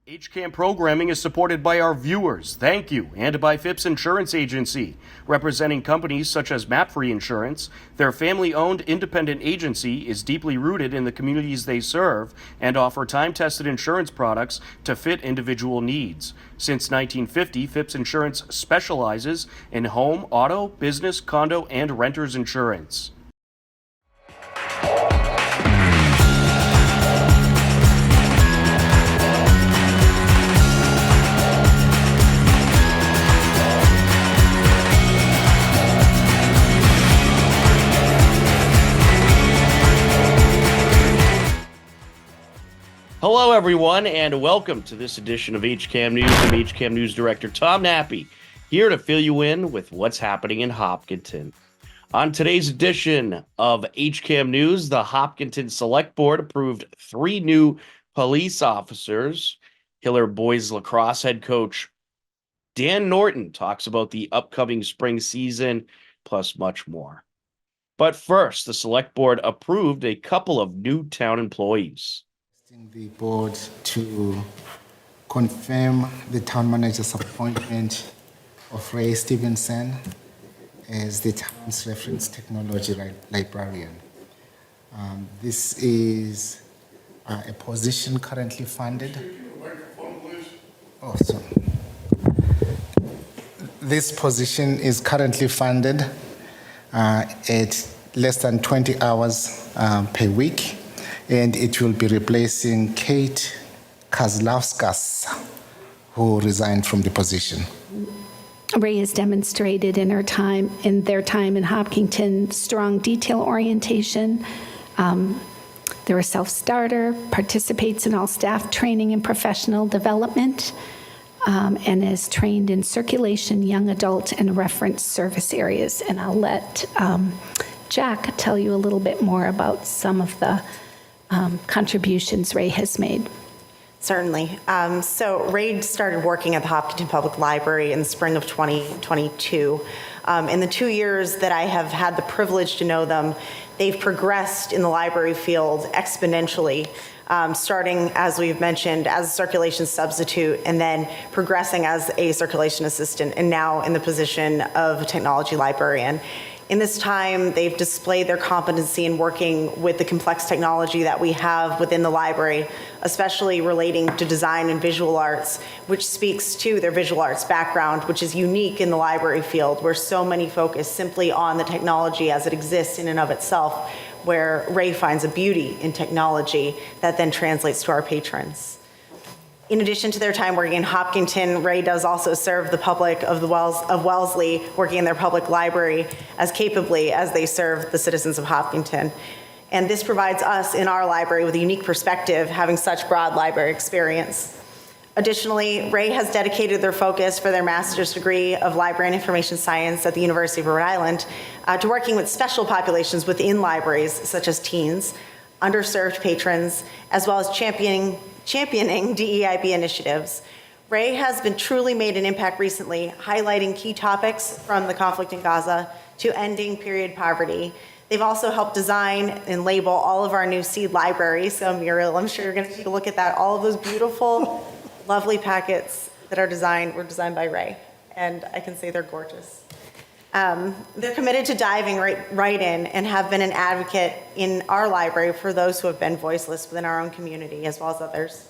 HCAM programming is supported by our viewers, thank you, and by Phipps Insurance Agency, representing companies such as MapFree Insurance. Their family-owned independent agency is deeply rooted in the communities they serve and offer time-tested insurance products to fit individual needs. Since 1950, Phipps Insurance specializes in home, auto, business, condo, and renters insurance. Hello, everyone, and welcome to this edition of HCAM News. I'm HCAM News Director Tom Nappy, here to fill you in with what's happening in Hopkinton. On today's edition of HCAM News, the Hopkinton Select Board approved 3 new police officers. Hiller Boys Lacrosse head coach Dan Norton talks about the upcoming spring season, plus much more. But first, the Select Board approved a couple of new town employees. The board to confirm the town manager's appointment of Ray Stevenson as the town's reference technology librarian. This is a position currently funded. This position is currently funded at less than 20 hours per week. And it will be replacing Kate Kozlauskas, who resigned from the position. Ray has demonstrated in their time in Hopkinton strong detail orientation. They're a self-starter, participates in all staff training and professional development, and is trained in circulation, young adult, and reference service areas. And I'll let Jack tell you a little bit more about some of the contributions Ray has made. Certainly. So Ray started working at the Hopkinton Public Library in the spring of 2022. In the 2 years that I have had the privilege to know them, they've progressed in the library field exponentially, starting, as we've mentioned, as a circulation substitute and then progressing as a circulation assistant and now in the position of a technology librarian. In this time, they've displayed their competency in working with the complex technology that we have within the library, especially relating to design and visual arts, which speaks to their visual arts background, which is unique in the library field, where so many focus simply on the technology as it exists in and of itself, where Ray finds a beauty in technology that then translates to our patrons. In addition to their time working in Hopkinton, Ray does also serve the public of Wellesley, working in their public library as capably as they serve the citizens of Hopkinton. And this provides us in our library with a unique perspective, having such broad library experience. Additionally, Ray has dedicated their focus for their master's degree of Library and Information Science at the University of Rhode Island to working with special populations within libraries, such as teens, underserved patrons, as well as championing DEIB initiatives. Ray has been truly made an impact recently, highlighting key topics from the conflict in Gaza to ending period poverty. They've also helped design and label all of our new seed libraries. So Muriel, I'm sure you're gonna take a look at that. All of those beautiful, lovely packets that are were designed by Ray. And I can say they're gorgeous. They're committed to diving right in and have been an advocate in our library for those who have been voiceless within our own community as well as others.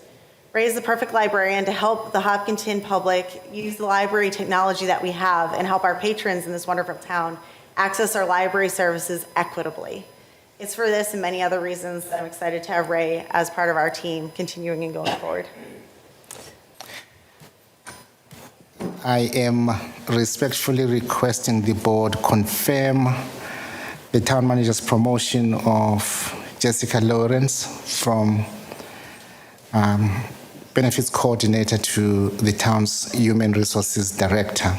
Ray is the perfect librarian to help the Hopkinton public use the library technology that we have and help our patrons in this wonderful town access our library services equitably. It's for this and many other reasons that I'm excited to have Ray as part of our team continuing and going forward. I am respectfully requesting the board confirm the town manager's promotion of Jessica Lawrence from benefits coordinator to the town's human resources director.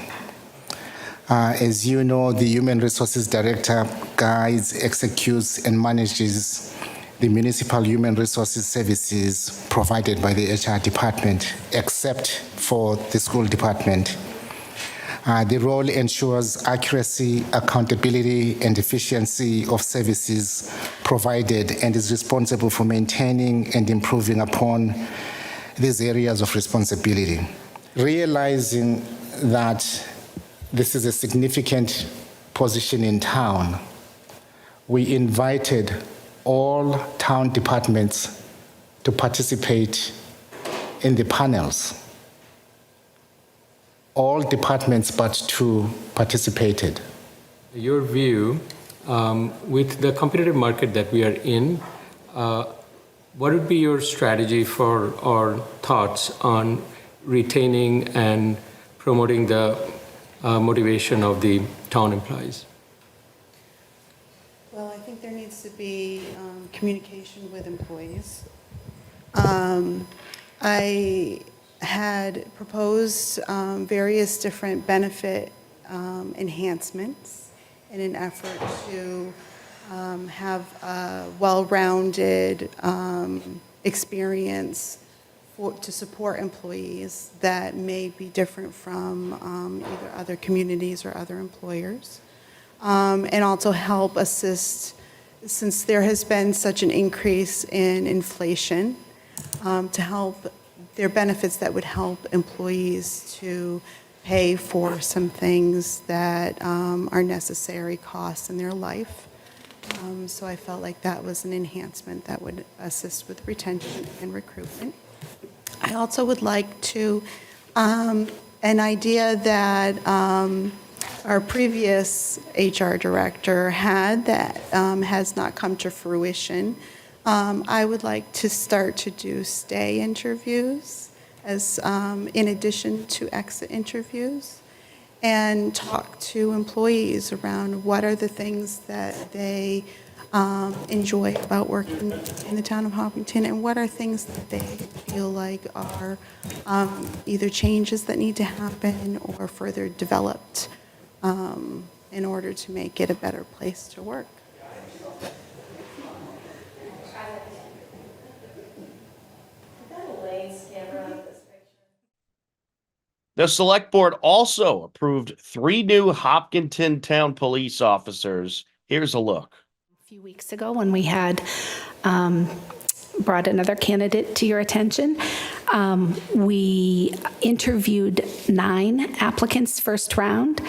As you know, the human resources director guides, executes, and manages the municipal human resources services provided by the HR department, except for the school department. The role ensures accuracy, accountability, and efficiency of services provided and is responsible for maintaining and improving upon these areas of responsibility. Realizing that this is a significant position in town, we invited all town departments to participate in the panels. All departments but two participated. Your view, with the competitive market that we are in, what would be your strategy for or thoughts on retaining and promoting the motivation of the town employees? Well, I think there needs to be communication with employees. I had proposed various different benefit enhancements in an effort to have a well-rounded experience to support employees that may be different from either other communities or other employers. And also help assist, since there has been such an increase in inflation, to help their benefits that would help employees to pay for some things that are necessary costs in their life. So I felt like that was an enhancement that would assist with retention and recruitment. I also would like to, an idea that our previous HR director had that has not come to fruition. I would like to start to do stay interviews as in addition to exit interviews, and talk to employees around what are the things that they enjoy about working in the town of Hopkinton, and what are things that they feel like are either changes that need to happen or further developed in order to make it a better place to work. The Select Board also approved 3 new Hopkinton Town police officers. Here's a look. A few weeks ago, when we had brought another candidate to your attention, we interviewed 9 applicants first round.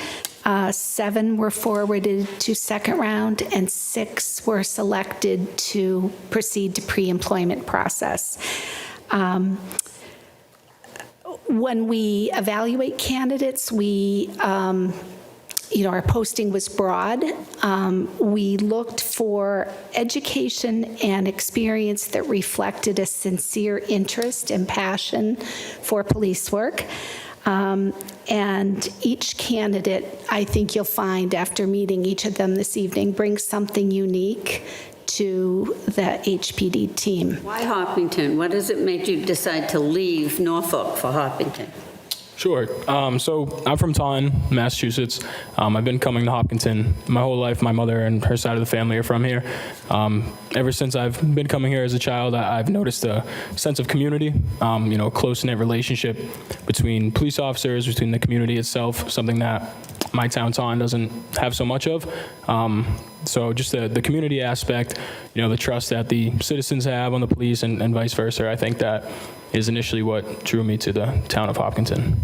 7 were forwarded to second round, and 6 were selected to proceed to pre-employment process. When we evaluate candidates, our posting was broad. We looked for education and experience that reflected a sincere interest and passion for police work. And each candidate, I think you'll find after meeting each of them this evening, brings something unique to the HPD team. Why Hopkinton? What does it make you decide to leave Norfolk for Hopkinton? Sure. So I'm from Taunton, Massachusetts. I've been coming to Hopkinton my whole life. My mother and her side of the family are from here. Ever since I've been coming here as a child, I've noticed a sense of community, a close-knit relationship between police officers, between the community itself, something that my town, Taunton, doesn't have so much of. So just the community aspect, the trust that the citizens have on the police and vice versa, I think that is initially what drew me to the town of Hopkinton.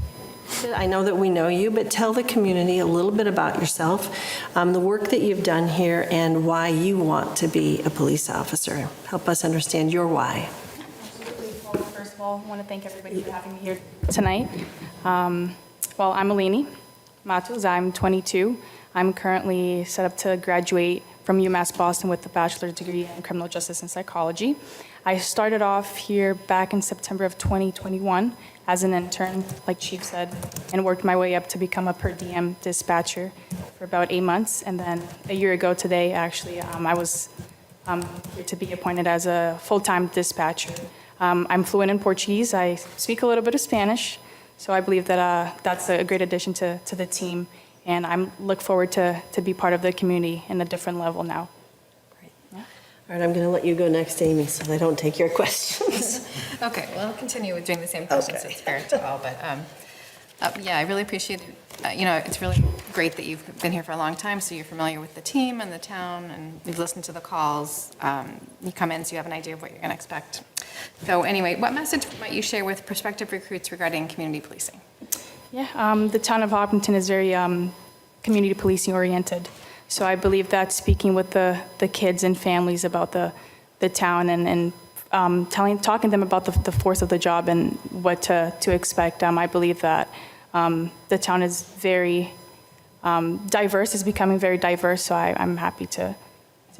I know that we know you, but tell the community a little bit about yourself, the work that you've done here, and why you want to be a police officer. Help us understand your why. Well, first of all, I want to thank everybody for having me here tonight. I'm Eleni Matos. I'm 22. I'm currently set up to graduate from UMass Boston with a bachelor's degree in criminal justice and psychology. I started off here back in September of 2021 as an intern, like Chief said, and worked my way up to become a per diem dispatcher for about 8 months. And then a year ago today, actually, I was here to be appointed as a full-time dispatcher. I'm fluent in Portuguese. I speak a little bit of Spanish, so I believe that that's a great addition to the team. And I look forward to be part of the community in a different level now. Great. Yeah. All right, I'm going to let you go next, Amy, so I don't take your questions. Okay, well, I'll continue with doing the same questions. Okay. It's fair to all, but Yeah, I really appreciate it. It's really great that you've been here for a long time, so you're familiar with the team and the town, and you've listened to the calls. You come in, so you have an idea of what you're going to expect. So anyway, what message might you share with prospective recruits regarding community policing? Yeah, the town of Hopkinton is very community policing oriented. So I believe that speaking with the kids and families about the town and talking to them about the force of the job and what to expect, I believe that the town is very diverse, is becoming very diverse, so I'm happy to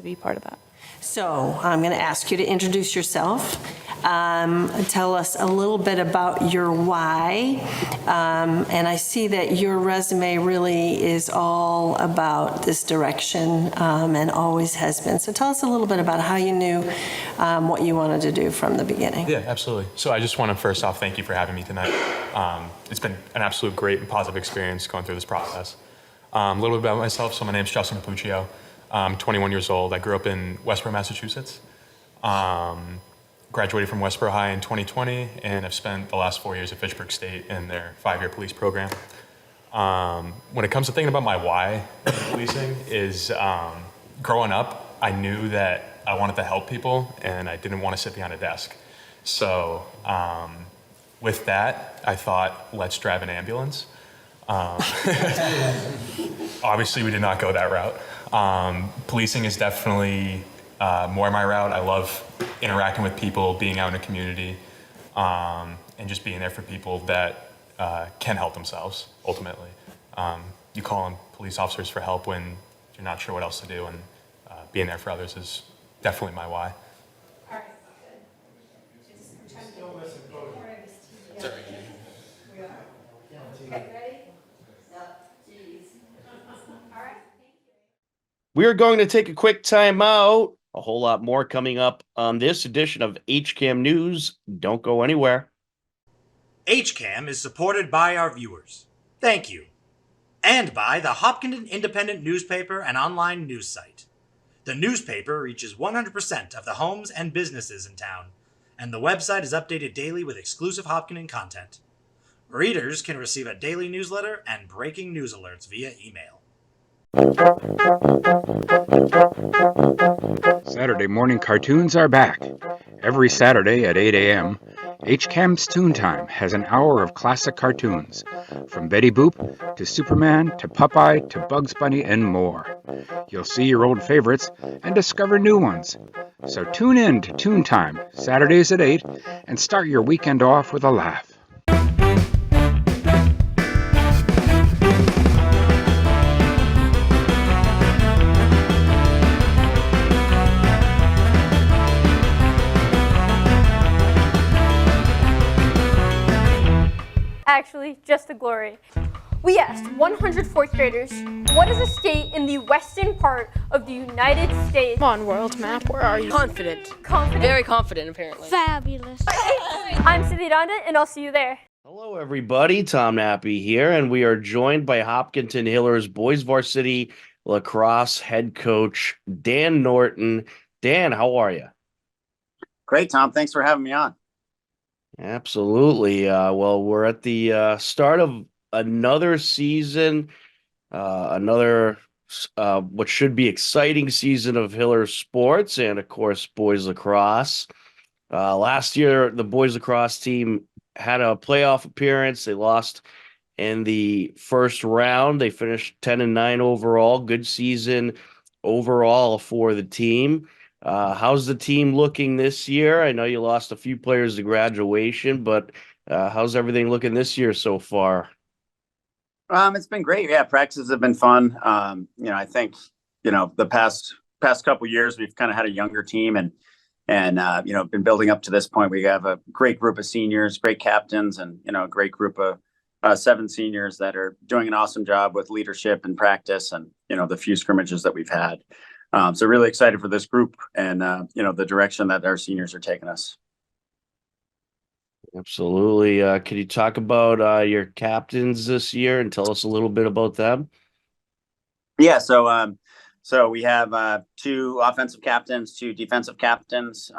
be part of that. So I'm going to ask you to introduce yourself. Tell us a little bit about your why. And I see that your resume really is all about this direction and always has been. So tell us a little bit about how you knew what you wanted to do from the beginning. Yeah, absolutely. So I just want to first off thank you for having me tonight. It's been an absolute great and positive experience going through this process. A little bit about myself. So my name's Justin Capuccio. I'm 21 years old. I grew up in Westboro, Massachusetts. Graduated from Westboro High in 2020, and I've spent the last 4 years at Fitchburg State in their 5-year police program. When it comes to thinking about my why in policing is growing up, I knew that I wanted to help people and I didn't want to sit behind a desk. So with that, I thought, let's drive an ambulance. Obviously, we did not go that route. Policing is definitely more my route. I love interacting with people, being out in a community, and just being there for people that can help themselves, ultimately. You call on police officers for help when you're not sure what else to do, and being there for others is definitely my why. We are going to take a quick time out. A whole lot more coming up on this edition of HCAM News. Don't go anywhere. HCAM is supported by our viewers. Thank you. And by the Hopkinton Independent newspaper and online news site. The newspaper reaches 100% of the homes and businesses in town, and the website is updated daily with exclusive Hopkinton content. Readers can receive a daily newsletter and breaking news alerts via email. Saturday morning cartoons are back. Every Saturday at 8 a.m., HCAM's Toon Time has an hour of classic cartoons, from Betty Boop to Superman to Popeye to Bugs Bunny and more. You'll see your old favorites and discover new ones. So tune in to Toon Time, Saturdays at 8, and start your weekend off with a laugh. Actually, just the glory. We asked 100 fourth graders, what is a state in the western part of the United States? Come on, world map, where are you? Confident. Confident? Very confident, apparently. Fabulous. I'm Cindy Donda, and I'll see you there. Hello, everybody. Tom Nappy here, and we are joined by Hopkinton Hillers boys varsity lacrosse head coach Dan Norton. Dan, how are you? Great, Tom. Thanks for having me on. Absolutely. Well, we're at the start of another season, another what should be exciting season of Hiller sports and, of course, boys lacrosse. Last year, the boys lacrosse team had a playoff appearance. They lost in the first round. They finished 10-9 overall. Good season overall for the team. How's the team looking this year? I know you lost a few players to graduation, but how's everything looking this year so far? It's been great. Yeah, practices have been fun. I think, the past couple years, we've kind of had a younger team and been building up to this point. We have a great group of seniors, great captains, and, a great group of 7 seniors that are doing an awesome job with leadership and practice and, the few scrimmages that we've had. So really excited for this group and, the direction that our seniors are taking us. Absolutely. Can you talk about your captains this year and tell us a little bit about them? Yeah. So we have 2 offensive captains, 2 defensive captains.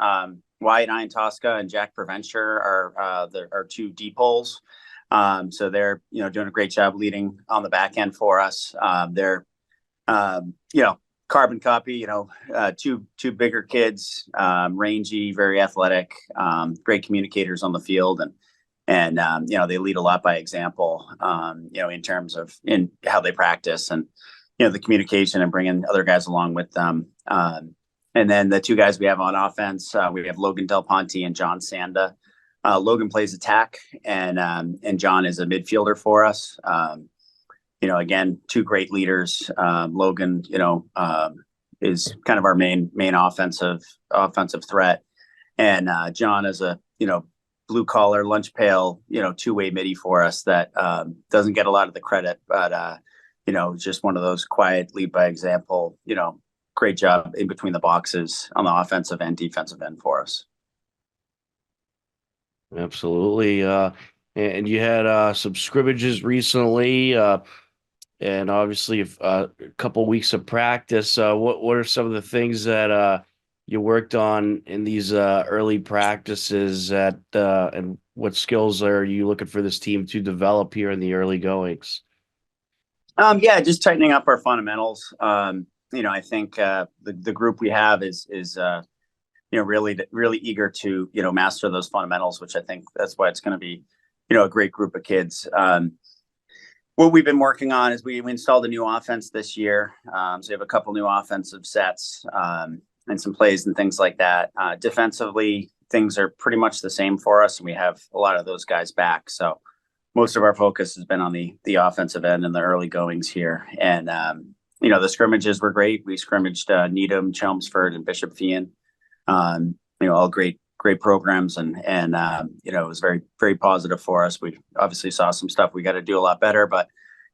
Wyatt Ian Tosca and Jack Preventure are 2 D poles. So they're, doing a great job leading on the back end for us. They're, carbon copy, two bigger kids, rangy, very athletic, great communicators on the field. And they lead a lot by example, in terms of in how they practice and, the communication and bringing other guys along with them. And then the two guys we have on offense, we have Logan Del Ponte and John Sanda. Logan plays attack and John is a midfielder for us. Again, two great leaders. Logan, is kind of our main offensive threat. And John is a, blue collar lunch pail, two-way midi for us that doesn't get a lot of the credit, but just one of those quiet lead by example, great job in between the boxes on the offensive and defensive end for us. Absolutely. And you had some scrimmages recently, and obviously a couple weeks of practice. What are some of the things that you worked on in these early practices and what skills are you looking for this team to develop here in the early goings? Just tightening up our fundamentals. I think the group we have is really eager to, master those fundamentals, which I think that's why it's going to be, a great group of kids. What we've been working on is we installed a new offense this year. So we have a couple new offensive sets and some plays and things like that. Defensively, things are pretty much the same for us, and we have a lot of those guys back. So most of our focus has been on the offensive end and the early goings here. And, the scrimmages were great. We scrimmaged Needham, Chelmsford, and Bishop Fian. All great programs. And it was very, very positive for us. We obviously saw some stuff we got to do a lot better, but,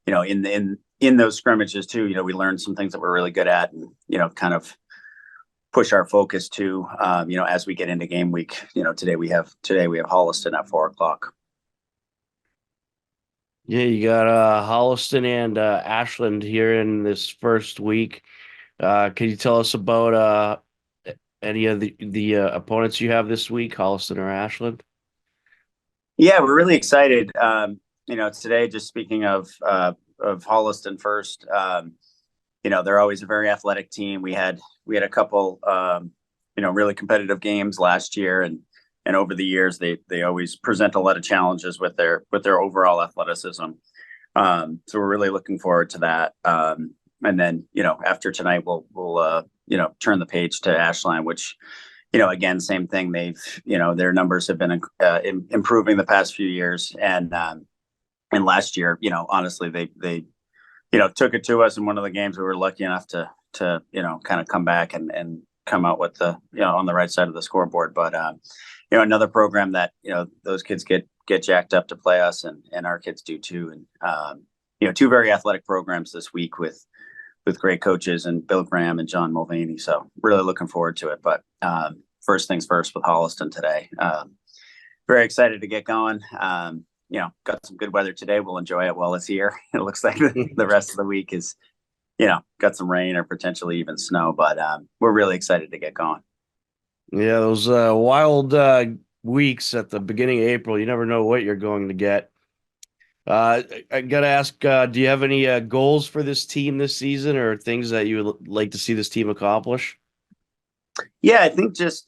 in those scrimmages too, we learned some things that we're really good at and, kind of push our focus to, as we get into game week. Today we have Holliston at 4:00. Yeah, you got Holliston and Ashland here in this first week. Can you tell us about any of the opponents you have this week, Holliston or Ashland? Yeah, we're really excited. Today, just speaking of Holliston first, they're always a very athletic team. We had a couple, really competitive games last year, and over the years, they always present a lot of challenges with their overall athleticism. So we're really looking forward to that. And then, after tonight, we'll turn the page to Ashland, which, again, same thing. They've, their numbers have been improving the past few years. And last year, honestly, they took it to us in one of the games. We were lucky enough to kind of come back and come out with the, on the right side of the scoreboard. But, another program that, those kids get jacked up to play us and our kids do too. And, two very athletic programs this week with great coaches and Bill Graham and John Mulvaney. So really looking forward to it. But first things first with Holliston today. Very excited to get going. Got some good weather today. We'll enjoy it while it's here. It looks like the rest of the week is, got some rain or potentially even snow, but we're really excited to get going. Yeah, those wild weeks at the beginning of April, you never know what you're going to get. I got to ask, do you have any goals for this team this season or things that you would like to see this team accomplish? Yeah, I think just,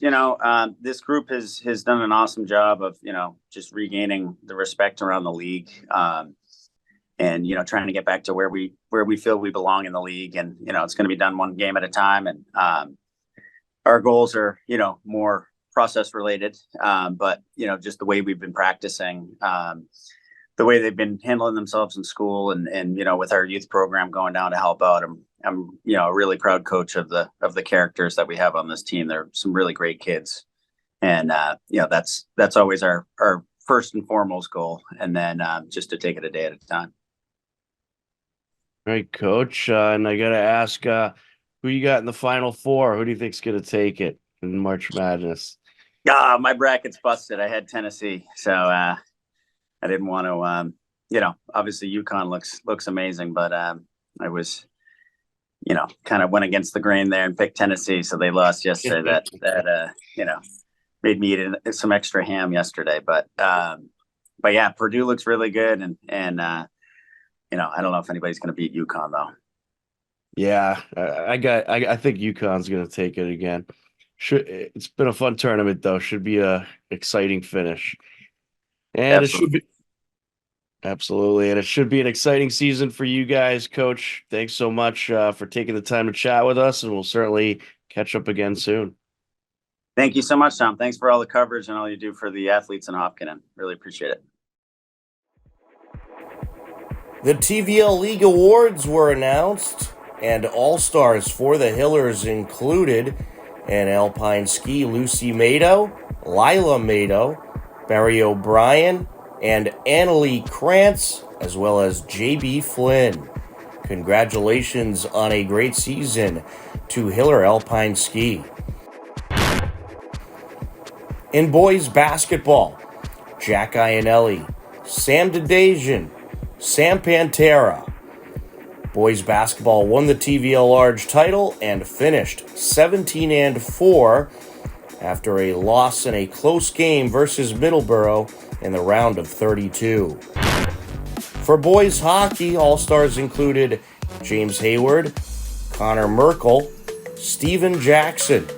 this group has done an awesome job of, just regaining the respect around the league. And, trying to get back to where we feel we belong in the league. And, it's going to be done one game at a time. And our goals are, more process related. But, just the way we've been practicing, the way they've been handling themselves in school and with our youth program going down to help out. I'm a really proud coach of the characters that we have on this team. They're some really great kids. And, that's always our first and foremost goal. And then just to take it a day at a time. All right, Coach. And I got to ask, who you got in the Final Four? Who do you think's going to take it in March Madness? My bracket's busted. I had Tennessee. So I didn't want to, obviously UConn looks amazing, but I was, kind of went against the grain there and picked Tennessee. So they lost yesterday. That made me eat some extra ham yesterday. But but yeah, Purdue looks really good, and I don't know if anybody's going to beat UConn though. Yeah, I think UConn's going to take it again. It's been a fun tournament though. Should be a exciting finish, and it should be absolutely, and it should be an exciting season for you guys, Coach. Thanks so much for taking the time to chat with us, and we'll certainly catch up again soon. Thank you so much, Tom. Thanks for all the coverage and all you do for the athletes in Hopkinton. Really appreciate it. The TVL League Awards were announced, and All-Stars for the Hillers included an alpine ski Lucy Mado, Lila Mado, Barry O'Brien, and Annalie Krantz, as well as JB Flynn. Congratulations on a great season to Hiller Alpine Ski. In boys basketball, Jack Iannelli, Sam Dedejian, Sam Pantera. Boys basketball won the TVL Large title and finished 17-4 after a loss in a close game versus Middleborough in the round of 32. For boys hockey, All-Stars included James Hayward, Connor Merkel, Steven Jackson.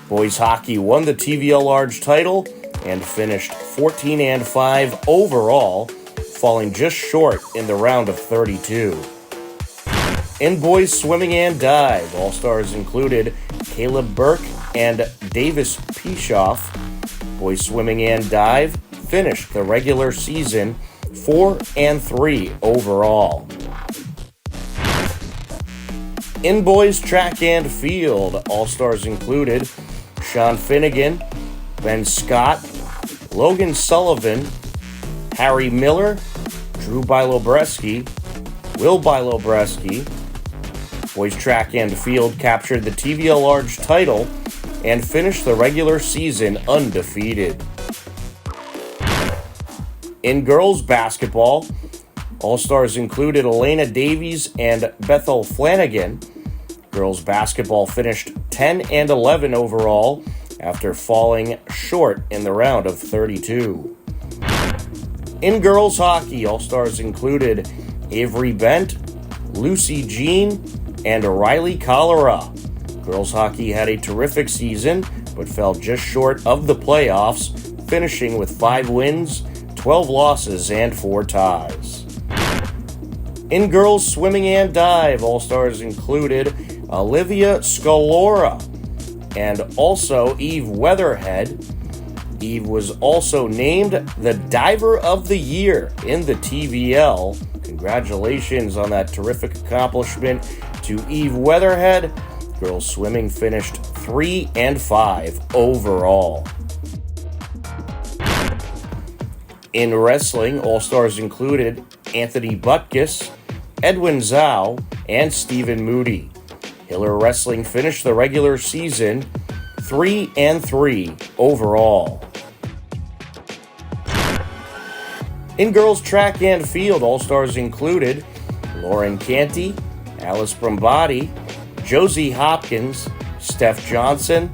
Boys hockey won the TVL Large title and finished 14-5 overall, falling just short in the round of 32. In boys swimming and dive, All-Stars included Caleb Burke and Davis Pishoff. Boys swimming and dive finished the regular season 4-3 overall. In boys track and field, All-Stars included Sean Finnegan, Ben Scott, Logan Sullivan, Harry Miller, Drew Bilobreski, Will Bilobreski. Boys track and field captured the TVL Large title and finished the regular season undefeated. In girls basketball, All-Stars included Elena Davies and Bethel Flanagan. Girls basketball finished 10-11 overall after falling short in the round of 32. In girls hockey, All-Stars included Avery Bent, Lucy Jean, and Riley Cholera. Girls hockey had a terrific season, but fell just short of the playoffs, finishing with 5 wins, 12 losses, and 4 ties. In girls swimming and dive, All-Stars included Olivia Scalora and also Eve Weatherhead. Eve was also named the Diver of the Year in the TVL. Congratulations on that terrific accomplishment to Eve Weatherhead. Girls swimming finished 3-5 overall. In wrestling, All-Stars included Anthony Butkus, Edwin Zhao, and Stephen Moody. Hiller Wrestling finished the regular season 3-3 overall. In girls track and field, All-Stars included Lauren Canty, Alice Brambati, Josie Hopkins, Steph Johnson,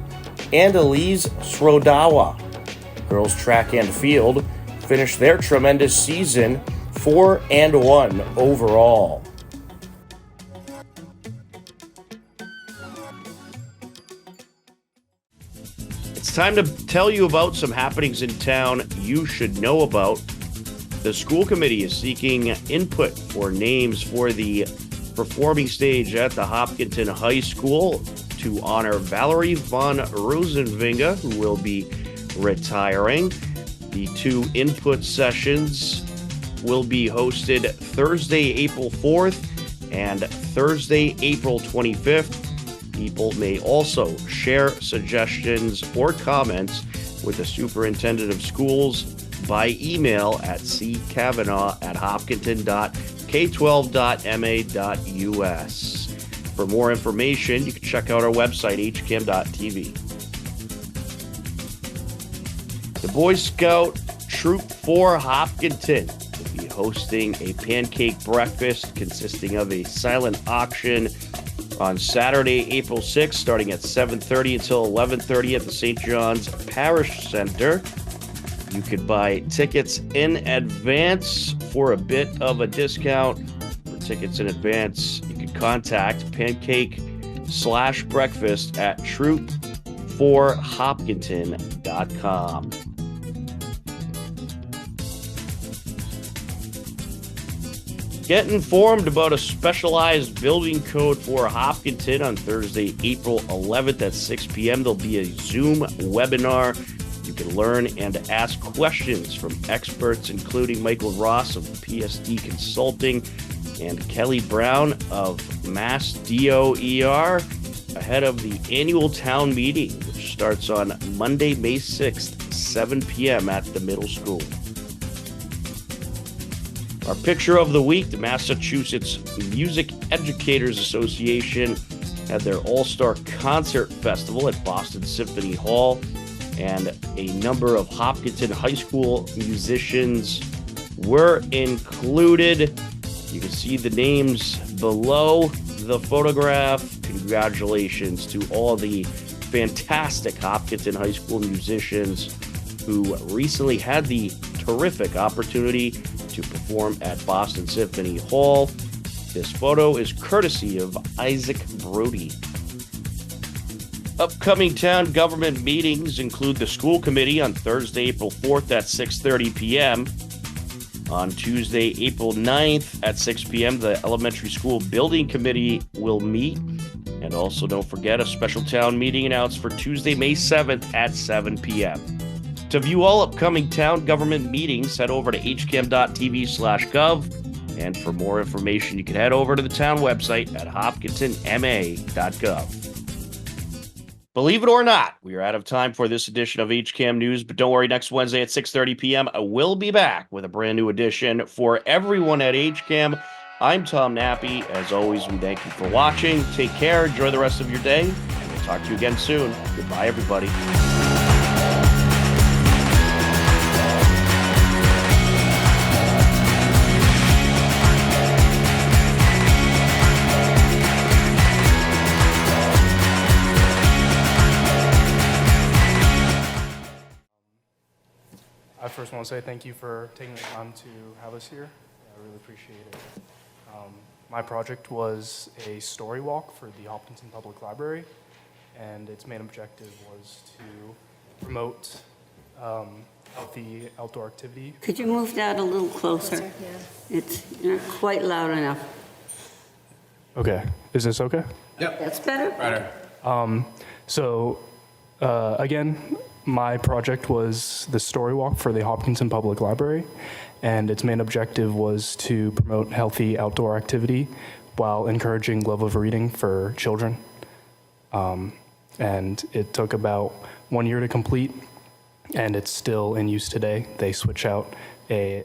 and Elise Srodawa. Girls track and field finished their tremendous season 4-1 overall. It's time to tell you about some happenings in town you should know about. The school committee is seeking input for names for the performing stage at the Hopkinton High School to honor Valerie von Rosenvinge, who will be retiring. The 2 input sessions will be hosted Thursday, April 4th and Thursday, April 25th. People may also share suggestions or comments with the superintendent of schools by email at ck.kavanaugh@hopkinton.k12.ma.us. For more information, you can check out our website, hcam.tv. The Boy Scout Troop 4 Hopkinton will be hosting a pancake breakfast consisting of a silent auction on Saturday, April 6th, starting at 7:30 until 11:30 at the St. John's Parish Center. You could buy tickets in advance for a bit of a discount. For tickets in advance, you can contact pancake/breakfast at troop4hopkinton.com. Get informed about a specialized building code for Hopkinton on Thursday, April 11th at 6 p.m. There'll be a Zoom webinar. You can learn and ask questions from experts, including Michael Ross of PSD Consulting and Kelly Brown of Mass DOER, ahead of the annual town meeting, which starts on Monday, May 6th, 7 p.m. at the middle school. Our picture of the week, the Massachusetts Music Educators Association had their All-Star Concert Festival at Boston Symphony Hall, and a number of Hopkinton High School musicians were included. You can see the names below the photograph. Congratulations to all the fantastic Hopkinton High School musicians who recently had the terrific opportunity to perform at Boston Symphony Hall. This photo is courtesy of Isaac Brody. Upcoming town government meetings include the school committee on Thursday, April 4th at 6:30 p.m. On Tuesday, April 9th at 6 p.m., the elementary school building committee will meet. And also don't forget a special town meeting announced for Tuesday, May 7th at 7 p.m. To view all upcoming town government meetings, head over to hcam.tv/gov. And for more information, you can head over to the town website at hopkintonma.gov. Believe it or not, we are out of time for this edition of HCAM News, but don't worry, next Wednesday at 6:30 p.m., I will be back with a brand new edition for everyone at HCAM. I'm Tom Nappy. As always, we thank you for watching. Take care, enjoy the rest of your day, and we'll talk to you again soon. Goodbye, everybody. I first want to say thank you for taking the time to have us here. I really appreciate it. My project was a story walk for the Hopkinton Public Library, and its main objective was to promote healthy outdoor activity. Could you move that a little closer? It's not quite loud enough. Okay, is this okay? Yep. That's better. Again, my project was the story walk for the Hopkinton Public Library, and its main objective was to promote healthy outdoor activity while encouraging love of reading for children. And it took about 1 year to complete, and it's still in use today. They switch out a